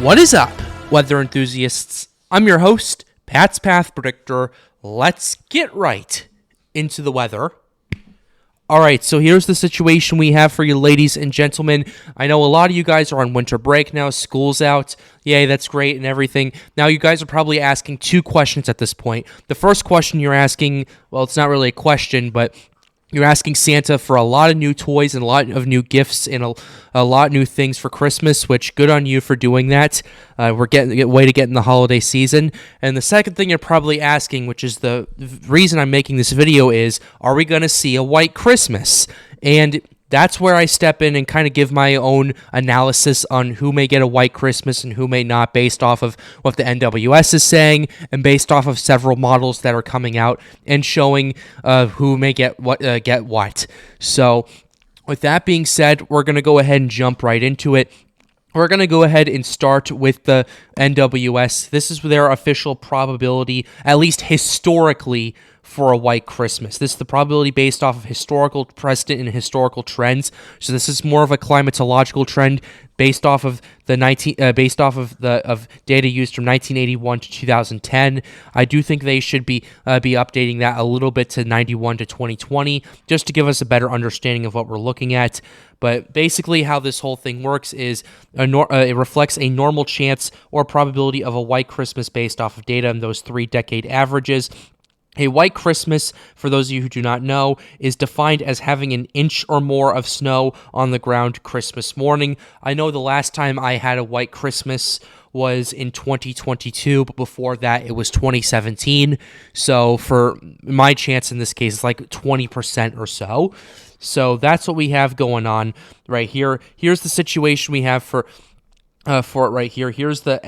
What is up, weather enthusiasts? I'm your host, Pat's Path Predictor. Let's get right into the weather. Alright, so here's the situation we have for you ladies and gentlemen. I know a lot of you guys are on winter break now, school's out. Yay, that's great and everything. Now you guys are probably asking two questions at this point. The first question you're asking, well, it's not really a question, but you're asking Santa for a lot of new toys and a lot of new gifts and a lot of new things for Christmas, which good on you for doing that. We're getting a way to get in the holiday season. And the second thing you're probably asking, which is the reason I'm making this video, is, are we going to see a white Christmas? And that's where I step in and kind of give my own analysis on who may get a white Christmas and who may not, based off of what the NWS is saying and based off of several models that are coming out and showing who may get what. So with that being said, we're going to go ahead and jump right into it. We're going to go ahead and start with the NWS. This is their official probability, at least historically, for a white Christmas. This is the probability based off of historical precedent and historical trends. So this is more of a climatological trend based off of the data used from 1981 to 2010. I do think they should be updating that a little bit to 91 to 2020, just to give us a better understanding of what we're looking at. But basically how this whole thing works is it reflects a normal chance or probability of a white Christmas based off of data in those 3-decade averages. A white Christmas, for those of you who do not know, is defined as having an inch or more of snow on the ground Christmas morning. I know the last time I had a white Christmas was in 2022, but before that it was 2017. So for my chance in this case, it's like 20% or so. So that's what we have going on right here. Here's the situation we have for it right here. Here's the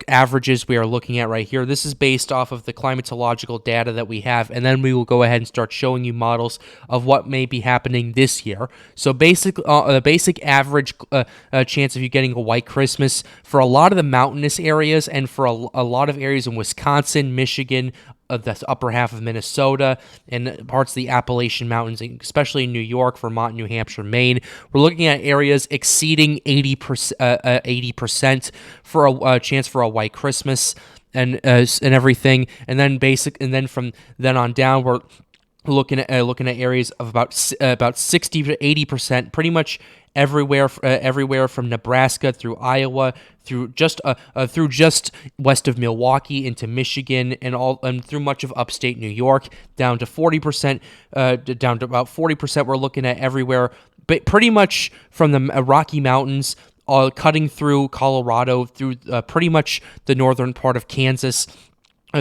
averages we are looking at right here. This is based off of the climatological data that we have, and then we will go ahead and start showing you models of what may be happening this year. So basic average chance of you getting a white Christmas for a lot of the mountainous areas and for a lot of areas in Wisconsin, Michigan, the upper half of Minnesota, and parts of the Appalachian Mountains, especially in New York, Vermont, New Hampshire, Maine. We're looking at areas exceeding 80% for a chance for a white Christmas and everything. And then from then on down, we're looking at areas of about 60 to 80%, pretty much everywhere from Nebraska through Iowa, through just west of Milwaukee into Michigan, and through much of upstate New York, down to 40%, down to about 40%. We're looking at everywhere, but pretty much from the Rocky Mountains, cutting through Colorado, through pretty much the northern part of Kansas,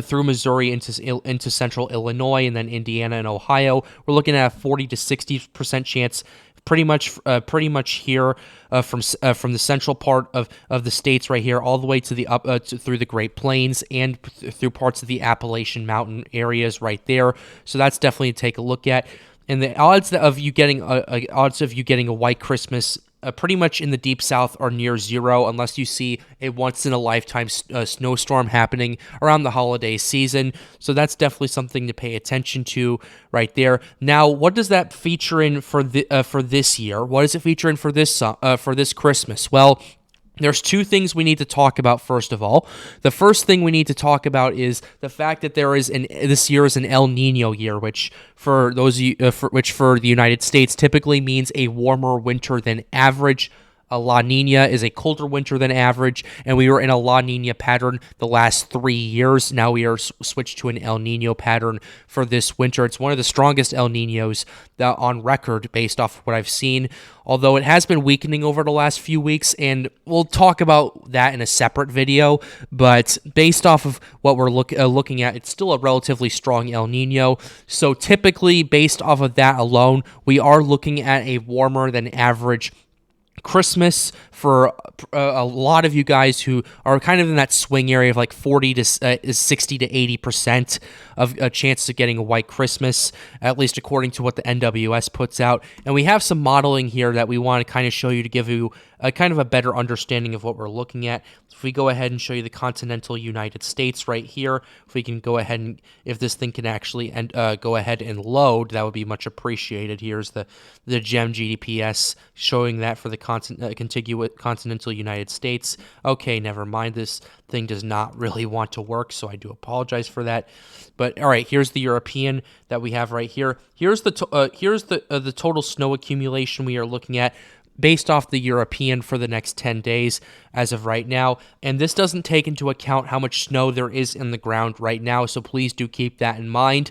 through Missouri into central Illinois, and then Indiana and Ohio. We're looking at a 40 to 60% chance, pretty much here from the central part of the states right here, all the way to the through the Great Plains and through parts of the Appalachian Mountain areas right there. So that's definitely to take a look at. And the odds of you getting a white Christmas, pretty much in the deep south, are near zero unless you see a once-in-a-lifetime snowstorm happening around the holiday season. So that's definitely something to pay attention to right there. Now, what does that feature in for this year? What does it feature in for this Christmas? Well, there's two things we need to talk about first of all. The first thing we need to talk about is the fact that this year is an El Nino year, which for the United States typically means a warmer winter than average. A La Nina is a colder winter than average, and we were in a La Nina pattern the last 3 years. Now we are switched to an El Nino pattern for this winter. It's one of the strongest El Ninos on record based off what I've seen, although it has been weakening over the last few weeks, and we'll talk about that in a separate video. But based off of what we're looking at, it's still a relatively strong El Nino. So typically, based off of that alone, we are looking at a warmer than average Christmas for a lot of you guys who are kind of in that swing area of like 40 to 60 to 80% of a chance of getting a white Christmas, at least according to what the NWS puts out. And we have some modeling here that we want to kind of show you to give you kind of a better understanding of what we're looking at. If we go ahead and show you the continental United States right here, if we can go ahead and, if this thing can actually go ahead and load, that would be much appreciated. Here's the GEM GDPS showing that for the contiguous continental United States. Okay, never mind. This thing does not really want to work, so I do apologize for that. But all right, here's the European that we have right here. Here's the total snow accumulation we are looking at based off the European for the next 10 days as of right now. And this doesn't take into account how much snow there is in the ground right now, so please do keep that in mind.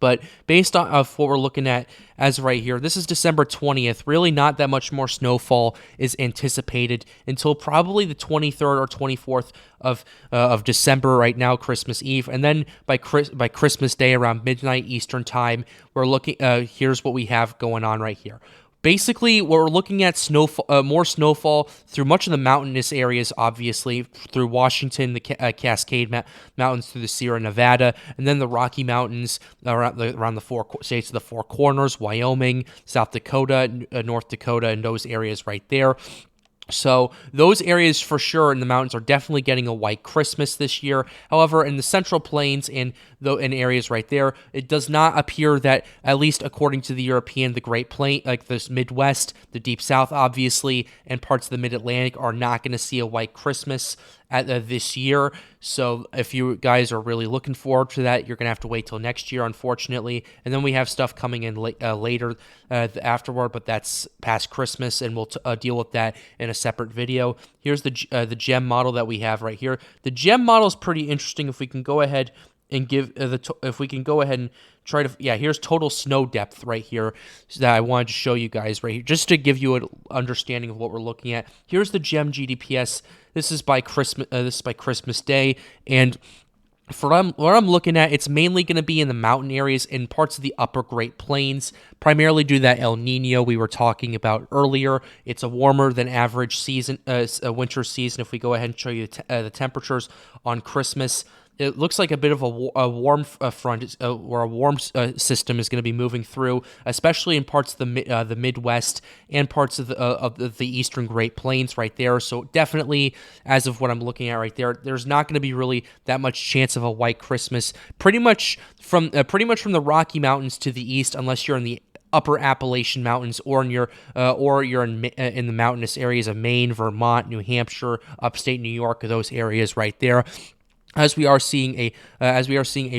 But based on what we're looking at as of right here, this is December 20th. Really not that much more snowfall is anticipated until probably the 23rd or 24th of December right now, Christmas Eve. And then by Christmas Day around midnight Eastern time, we're looking, here's what we have going on right here. Basically, we're looking at more snowfall through much of the mountainous areas, obviously, through Washington, the Cascade Mountains, through the Sierra Nevada, and then the Rocky Mountains around the four states of the Four Corners, Wyoming, South Dakota, North Dakota, and those areas right there. So those areas for sure in the mountains are definitely getting a white Christmas this year. However, in the Central Plains and in areas right there, it does not appear that, at least according to the European, the Great Plain, like this Midwest, the Deep South, obviously, and parts of the Mid-Atlantic are not going to see a white Christmas this year. So if you guys are really looking forward to that, you're going to have to wait till next year, unfortunately. And then we have stuff coming in later afterward, but that's past Christmas, and we'll deal with that in a separate video. Here's the GEM model that we have right here. The GEM model is pretty interesting. If we can go ahead and give if we can go ahead and try to, here's total snow depth right here that I wanted to show you guys right here, just to give you an understanding of what we're looking at. Here's the GEM GDPS. This is by Christmas Day, and for what I'm looking at, it's mainly going to be in the mountain areas in parts of the upper Great Plains, primarily due to that El Nino we were talking about earlier. It's a warmer than average season, a winter season. If we go ahead and show you the temperatures on Christmas, it looks like a bit of a warm front, or a warm system is going to be moving through, especially in parts of the Midwest and parts of the Eastern Great Plains right there. So definitely, as of what I'm looking at right there, there's not going to be really that much chance of a white Christmas. Pretty much from the Rocky Mountains to the east, unless you're in the Upper Appalachian Mountains, or you're in the mountainous areas of Maine, Vermont, New Hampshire, upstate New York, those areas right there. As we are seeing a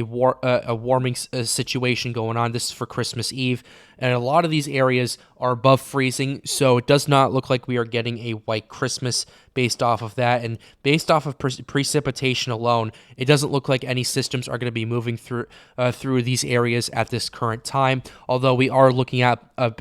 warming situation going on. This is for Christmas Eve, and a lot of these areas are above freezing, so it does not look like we are getting a white Christmas based off of that. And based off of precipitation alone, it doesn't look like any systems are going to be moving through these areas at this current time, although we are looking at a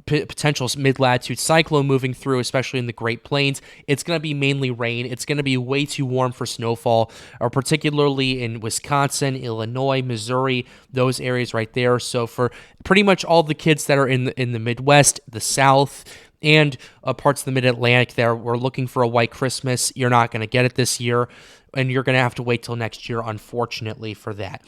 potential mid-latitude cyclone moving through, especially in the Great Plains. It's going to be mainly rain. It's going to be way too warm for snowfall, or particularly in Wisconsin, Illinois, Missouri, those areas right there. So for pretty much all the kids that are in the Midwest, the South, and parts of the Mid-Atlantic there, we're looking for a white Christmas. You're not going to get it this year, and you're going to have to wait till next year, unfortunately, for that.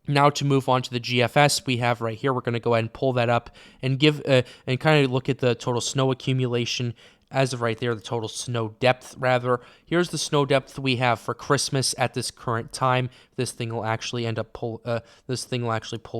Now to move on to the GFS we have right here, we're going to go ahead and pull that up and give and kind of look at the total snow accumulation as of right there, the total snow depth rather. Here's the snow depth we have for Christmas at this current time. This thing will actually pull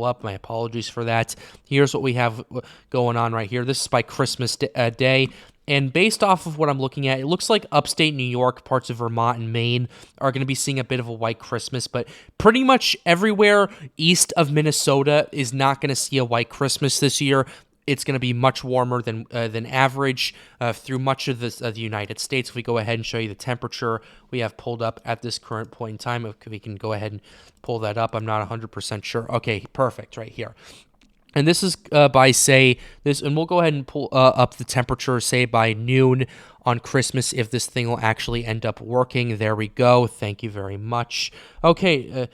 up. My apologies for that. Here's what we have going on right here. This is by Christmas Day. And based off of what I'm looking at, it looks like upstate New York, parts of Vermont and Maine are going to be seeing a bit of a white Christmas, but pretty much everywhere east of Minnesota is not going to see a white Christmas this year. It's going to be much warmer than average through much of the United States. If we go ahead and show you the temperature we have pulled up at this current point in time, if we can go ahead and pull that up. I'm not 100% sure. Okay, perfect, right here. And this is by, say, this, and we'll go ahead and pull up the temperature, say, by noon on Christmas, if this thing will actually end up working. There we go. Thank you very much. Okay,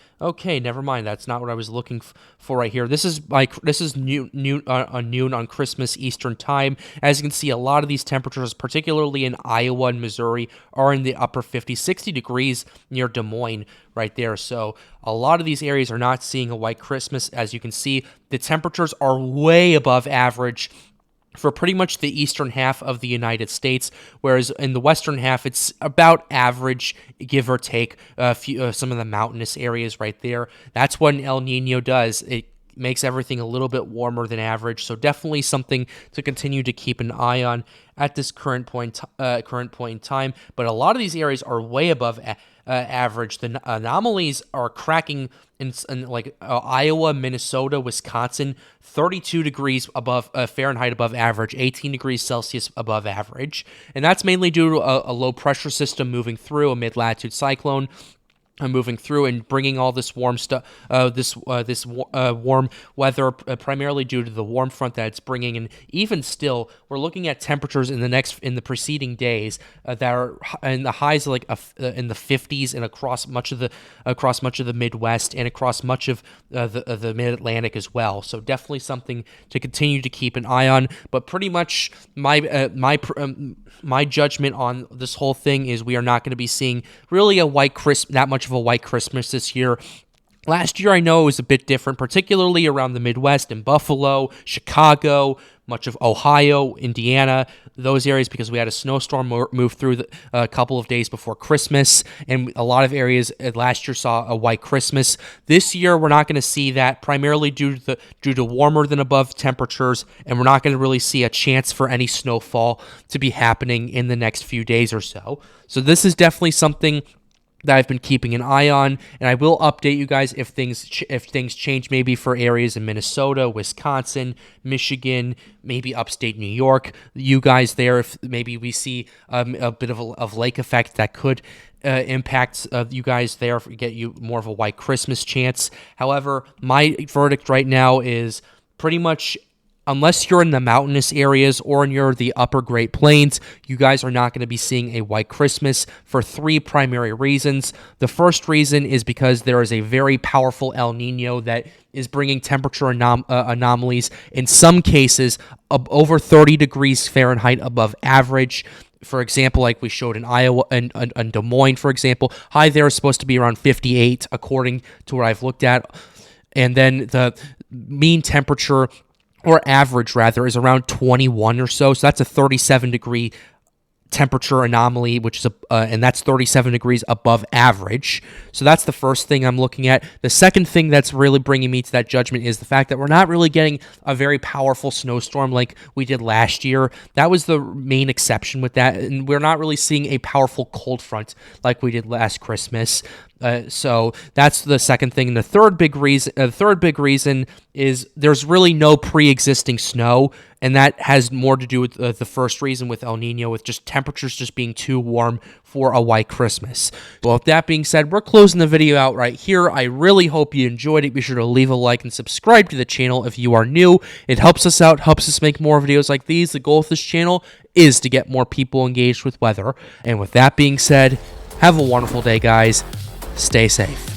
never mind. That's not what I was looking for right here. This is noon on Christmas Eastern time. As you can see, a lot of these temperatures, particularly in Iowa and Missouri, are in the upper 50, 60 degrees near Des Moines right there. So a lot of these areas are not seeing a white Christmas. As you can see, the temperatures are way above average for pretty much the eastern half of the United States, whereas in the western half, it's about average, give or take some of the mountainous areas right there. That's what an El Nino does. It makes everything a little bit warmer than average, so definitely something to continue to keep an eye on at this current point in time. But a lot of these areas are way above average. The anomalies are cracking in like Iowa, Minnesota, Wisconsin, 32 degrees above Fahrenheit above average, 18 degrees Celsius above average, and that's mainly due to a low pressure system moving through, a mid-latitude cyclone moving through and bringing all this warm stuff, warm weather, primarily due to the warm front that it's bringing. And even still, we're looking at temperatures in the preceding days that are in the highs like in the 50s and across much of the Midwest and across much of the Mid-Atlantic as well. So definitely something to continue to keep an eye on. But pretty much my judgment on this whole thing is we are not going to be seeing really that much of a white Christmas this year. Last year, I know it was a bit different, particularly around the Midwest and Buffalo, Chicago, much of Ohio, Indiana, those areas, because we had a snowstorm move through a couple of days before Christmas, and a lot of areas last year saw a white Christmas. This year, we're not going to see that, primarily due to warmer than above temperatures, and we're not going to really see a chance for any snowfall to be happening in the next few days or so. So this is definitely something that I've been keeping an eye on, and I will update you guys if things change, maybe for areas in Minnesota, Wisconsin, Michigan, maybe upstate New York. You guys there, if maybe we see a bit of lake effect that could impact you guys there, get you more of a white Christmas chance. However, my verdict right now is pretty much, unless you're in the mountainous areas or in the upper Great Plains, you guys are not going to be seeing a white Christmas for three primary reasons. The first reason is because there is a very powerful El Nino that is bringing temperature anomalies, in some cases, over 30 degrees Fahrenheit above average. For example, like we showed in Iowa and Des Moines, for example, high there is supposed to be around 58, according to what I've looked at. And then the mean temperature, or average rather, is around 21 or so. So that's a 37 degree temperature anomaly, which is and that's 37 degrees above average. So that's the first thing I'm looking at. The second thing that's really bringing me to that judgment is the fact that we're not really getting a very powerful snowstorm like we did last year. That was the main exception with that, and we're not really seeing a powerful cold front like we did last Christmas. So that's the second thing. And the third big reason is there's really no pre-existing snow, and that has more to do with the first reason with El Nino, with just temperatures just being too warm for a white Christmas. Well, with that being said, we're closing the video out right here. I really hope you enjoyed it. Be sure to leave a like and subscribe to the channel if you are new. It helps us out, helps us make more videos like these. The goal of this channel is to get more people engaged with weather. And with that being said, have a wonderful day, guys. Stay safe.